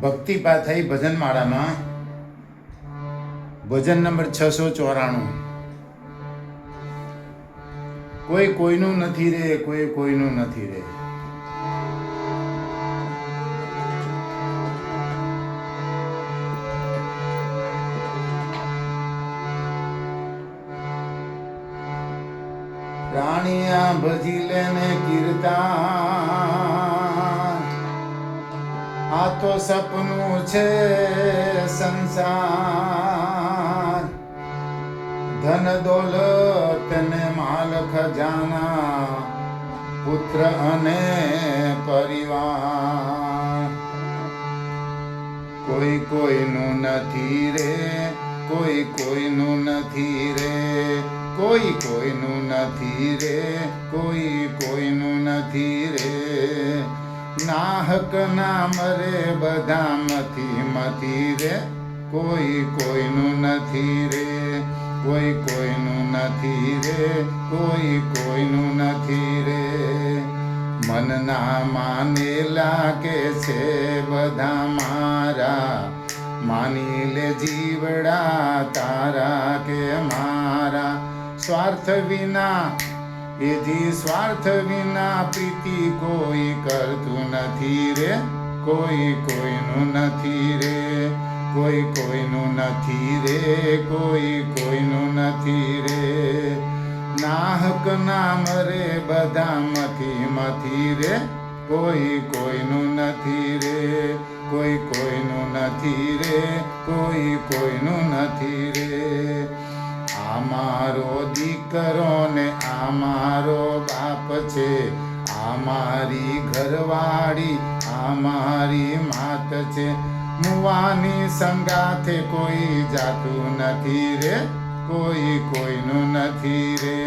ભક્તિ પાથાઈ ભજનમાળામાં ભજન નંબર 694. કોઈ કોઈનું નથી રે, કોઈ કોઈનું નથી રે. રાણિયા ભજી લેને કીર્તન, આ તો સપનું છે સંસાર. ધન દોલત ને માલ ખજાના, પુત્ર અને પરિવાર. કોઈ કોઈનું નથી રે, કોઈ કોઈનું નથી રે. કોઈ કોઈનું નથી રે, કોઈ કોઈનું નથી રે. નાહક ના મરે બધા મથી રે. કોઈ કોઈનું નથી રે, કોઈ કોઈનું નથી રે. કોઈ કોઈનું નથી રે. મનના માનેલા કે છે બધા મારા, માની લે જીવડા તારા કે મારા. સ્વાર્થ વિના એથી સ્વાર્થ વિના પ્રીતિ કોઈ કરતું નથી રે. કોઈ કોઈનું નથી રે, કોઈ કોઈનું નથી રે. કોઈ કોઈનું નથી રે. નાહક ના મરે બધા મથી રે. કોઈ કોઈનું નથી રે, કોઈ કોઈનું નથી રે. કોઈ કોઈનું નથી રે. આ મારો દીકરો ને આ મારો બાપ છે, આ મારી ઘરવાળી, આ મારી માત છે. મુવાની સંગાથે કોઈ જાતું નથી રે. કોઈ કોઈનું નથી રે,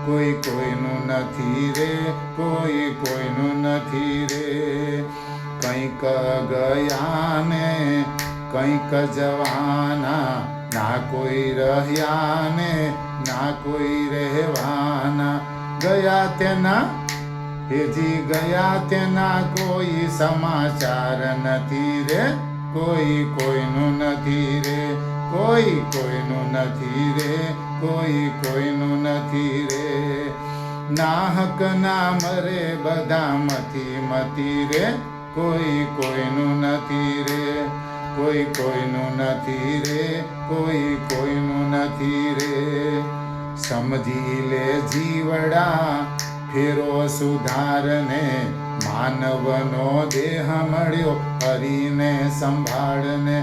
કોઈ કોઈનું નથી રે. કોઈ કોઈનું નથી રે. કંઈક ગયા ને કંઈક જવાના, ના કોઈ રહ્યા ને ના કોઈ રહેવાના. ગયા તેના હેજી ગયા તેના કોઈ સમાચાર નથી રે. કોઈ કોઈનું નથી રે, કોઈ કોઈનું નથી રે. કોઈ કોઈનું નથી રે. નાહક ના મરે બધા મથી રે. કોઈ કોઈનું નથી રે, કોઈ કોઈનું નથી રે. કોઈ કોઈનું નથી રે. સમજી લે જીવડા ફેરો સુધારને, માનવનો દેહ મળ્યો હરીને સંભાળને.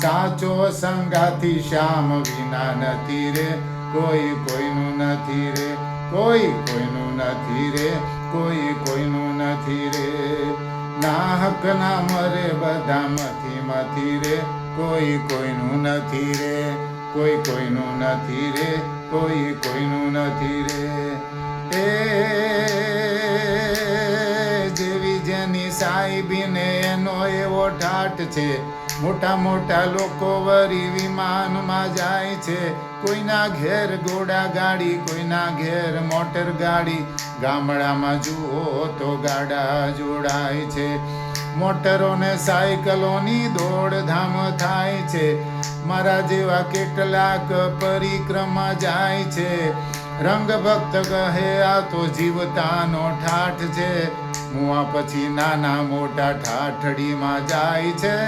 સાચો સંગાથી શ્યામ વિના નથી રે. કોઈ કોઈનું નથી રે, કોઈ કોઈનું નથી રે. કોઈ કોઈનું નથી રે. નાહક ના મરે બધા મથી રે. કોઈ કોઈનું નથી રે, કોઈ કોઈનું નથી રે. કોઈ કોઈનું નથી રે. એ જેવી જેની સાહેબીને એનો એવો ઠાઠ છે. મોટા મોટા લોકો વરી વિમાનમાં જાય છે. કોઈના ઘેર ઘોડા ગાડી, કોઈના ઘેર મોટર ગાડી. ગામડામાં જુઓ તો ગાડા જોડાય છે. મોટરો ને સાયકલોની દોડધામ થાય છે. મારા જેવા કેટલાક પરિક્રમા જાય છે. રંગ ભક્ત કહે આ તો જીવતાનો ઠાઠ છે. મુવા પછી નાના મોટા ઠાઠડીમાં જાય છે.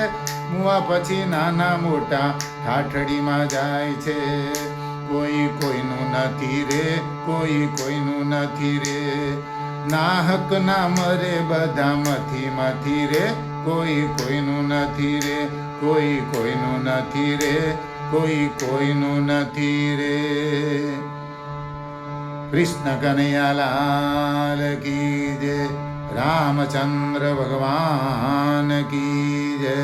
મુવા પછી નાના મોટા ઠાઠડીમાં જાય છે. કોઈ કોઈનું નથી રે, કોઈ કોઈનું નથી રે. નાહક ના મરે બધા મથી રે. કોઈ કોઈનું નથી રે, કોઈ કોઈનું નથી રે. કોઈ કોઈનું નથી રે. કૃષ્ણ કનૈયાલાલ કી જય. રામચંદ્ર ભગવાન કી જય.